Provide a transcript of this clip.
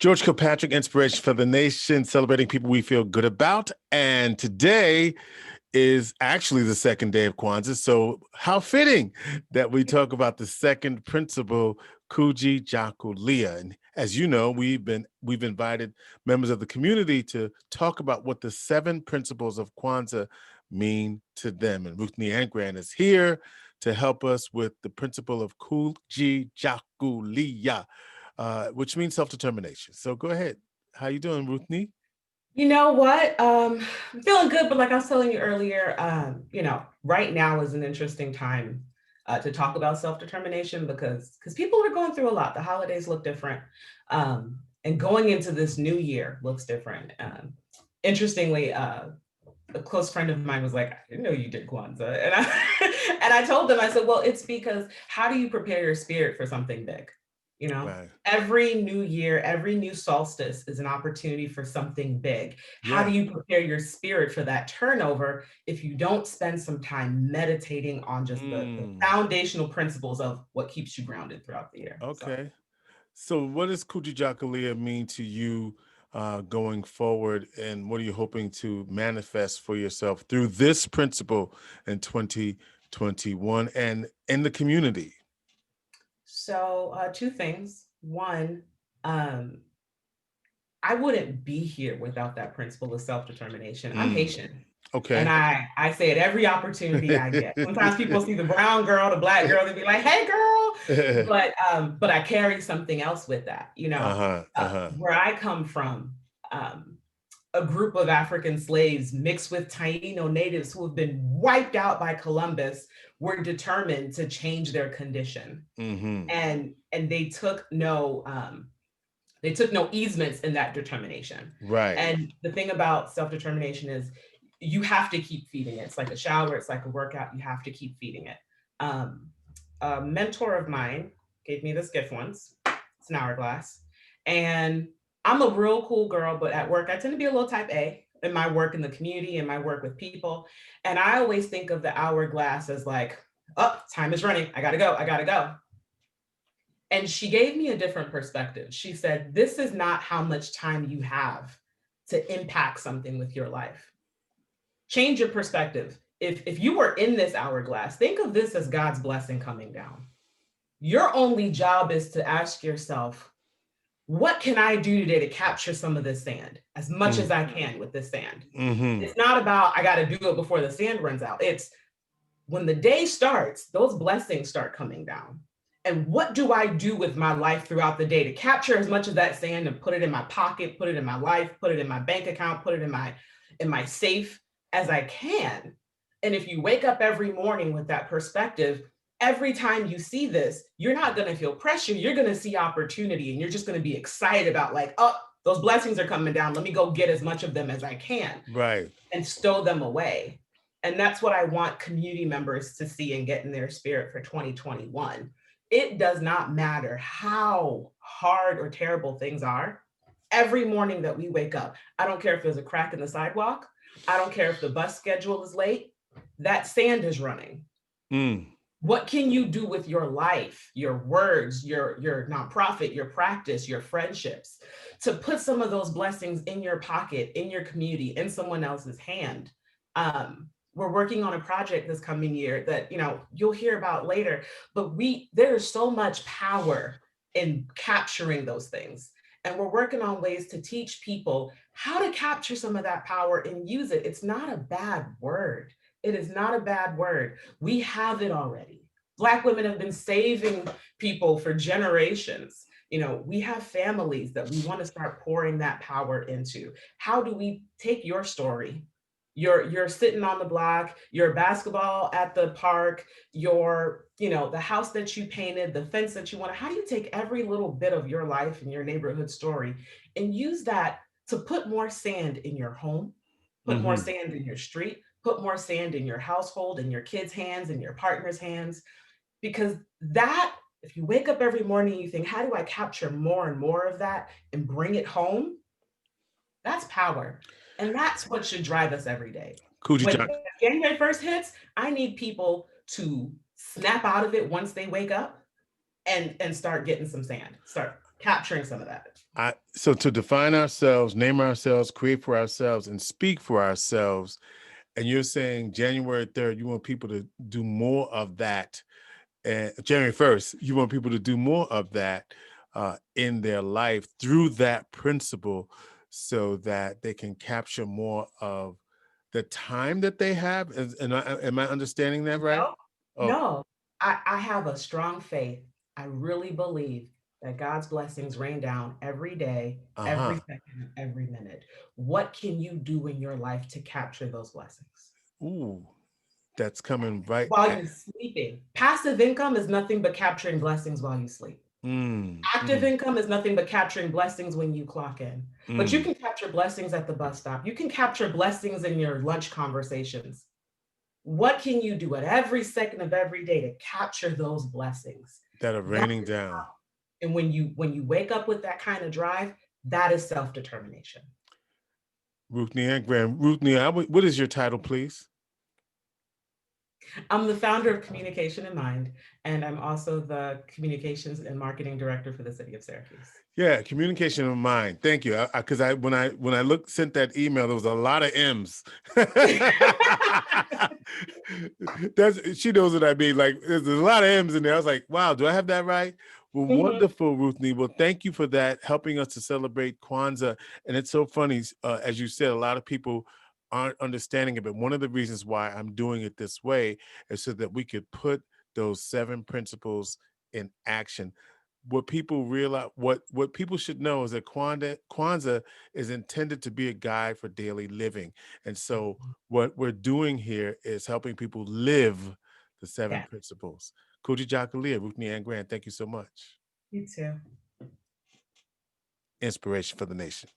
George Kilpatrick, Inspiration for the Nation, celebrating people we feel good about. And today is actually the second day of Kwanzaa. So how fitting that we talk about the second principle, Kujichagulia. And as you know, we've invited members of the community to talk about what the seven principles of Kwanzaa mean to them. And Ruthnie Angrand is here to help us with the principle of Kujichagulia, which means self-determination. So go ahead. How you doing, Ruthnie? You know what? I'm feeling good, but like I was telling you earlier, right now is an interesting time to talk about self-determination because people are going through a lot. The holidays look different, and going into this new year looks different. Interestingly, a close friend of mine was like, "I didn't know you did Kwanzaa," and I and I told them, I said, "Well, it's because how do you prepare your spirit for something big? You know, Right. every new year, every new solstice is an opportunity for something big. How do Yeah. you prepare your spirit for that turnover if you don't spend some time meditating on just the Mm, foundational principles of what keeps you grounded throughout the year?" So okay. So what does Kujichagulia mean to you going forward, and what are you hoping to manifest for yourself through this principle in 2021 and in the community? two things. One, um, I wouldn't be here without that principle of self-determination. I'm Mm, Haitian. And okay. I say it every opportunity I get. Sometimes people see the brown girl, the black girl, they be like, "Hey girl." But I carry something else with that, Uh-huh. Uh-huh. where I come from, um, a group of African slaves mixed with Taino natives who have been wiped out by Columbus were determined to change their condition. Mm-hmm. And they took no easements in that determination. Right. And the thing about self-determination is you have to keep feeding it. It's like a shower, it's like a workout, you have to keep feeding it. Um, a mentor of mine gave me this gift once. It's an hourglass. And I'm a real cool girl, but at work, I tend to be a little type A in my work in the community and my work with people. And I always think of the hourglass as like, oh, time is running. I gotta go. I gotta go. And she gave me a different perspective. She said, "This is not how much time you have to impact something with your life. Change your perspective. If you were in this hourglass, think of this as God's blessing coming down. Your only job is to ask yourself, what can I do today to capture some of this sand as much as I can with this sand?" Mm-hmm. It's not about, I got to do it before the sand runs out. It's when the day starts, those blessings start coming down. And what do I do with my life throughout the day to capture as much of that sand and put it in my pocket, put it in my life, put it in my bank account, put it in my safe as I can? And if you wake up every morning with that perspective, every time you see this, you're not going to feel pressure. You're going to see opportunity and you're just going to be excited about like, oh, those blessings are coming down. Let me go get as much of them as I can Right. and stow them away. And that's what I want community members to see and get in their spirit for 2021. It does not matter how hard or terrible things are. Every morning that we wake up, I don't care if there's a crack in the sidewalk, I don't care if the bus schedule is late, that sand is running. Mm. What can you do with your life, your words, your nonprofit, your practice, your friendships to put some of those blessings in your pocket, in your community, in someone else's hand? We're working on a project this coming year that you'll hear about later, but there's so much power in capturing those things. And we're working on ways to teach people how to capture some of that power and use it. It's not a bad word. It is not a bad word. We have it already. Black women have been saving people for generations. We have families that we want to start pouring that power into. How do we take your story? You're sitting on the block, your basketball at the park, the house that you painted, the fence that you want. How do you take every little bit of your life and your neighborhood story and use that to put more sand in your home, put more Mm-hmm. sand in your street, put more sand in your household, in your kids' hands, in your partner's hands? Because that, if you wake up every morning and you think, how do I capture more and more of that and bring it home? That's power. And that's what should drive us every day. When Kujichagulia. January 1st hits, I need people to snap out of it once they wake up and start getting some sand, start capturing some of that. So to define ourselves, name ourselves, create for ourselves, and speak for ourselves. And you're saying January 3rd, you want people to do more of that. And January 1st, you want people to do more of that in their life through that principle so that they can capture more of the time that they have. Am I understanding that right? No, Oh, no. I have a strong faith. I really believe that God's blessings rain down every day, every uh-huh. second, every minute. What can you do in your life to capture those blessings? Ooh, that's coming right. While you're sleeping. Passive income is nothing but capturing blessings while you sleep. Mm, Active mm, income is nothing but capturing blessings when you clock in. But you mm. can capture blessings at the bus stop. You can capture blessings in your lunch conversations. What can you do at every second of every day to capture those blessings? That are That raining is, down. and when you wake up with that kind of drive, that is self-determination. Ruthnie Angrand. Ruthnie, what is your title, please? I'm the founder of Communication in Mind, and I'm also the communications and marketing director for the city of Syracuse. Yeah, communication of mind. Thank you. Because when I sent that email, there was a lot of M's. She knows what I mean. Like there's a lot of M's in there. I was like, wow, do I have that right? Well, Mhm. wonderful, Ruthnie. Well, thank you for that, helping us to celebrate Kwanzaa. And it's so funny, as you said, a lot of people aren't understanding it. But one of the reasons why I'm doing it this way is so that we could put those 7 principles in action. What people realize, what people should know is that Kwanzaa is intended to be a guide for daily living. And so what we're doing here is helping people live the 7 Yeah, principles. Kujichagulia, Ruthnie Angrand, thank you so much. you too. Inspiration for the nation.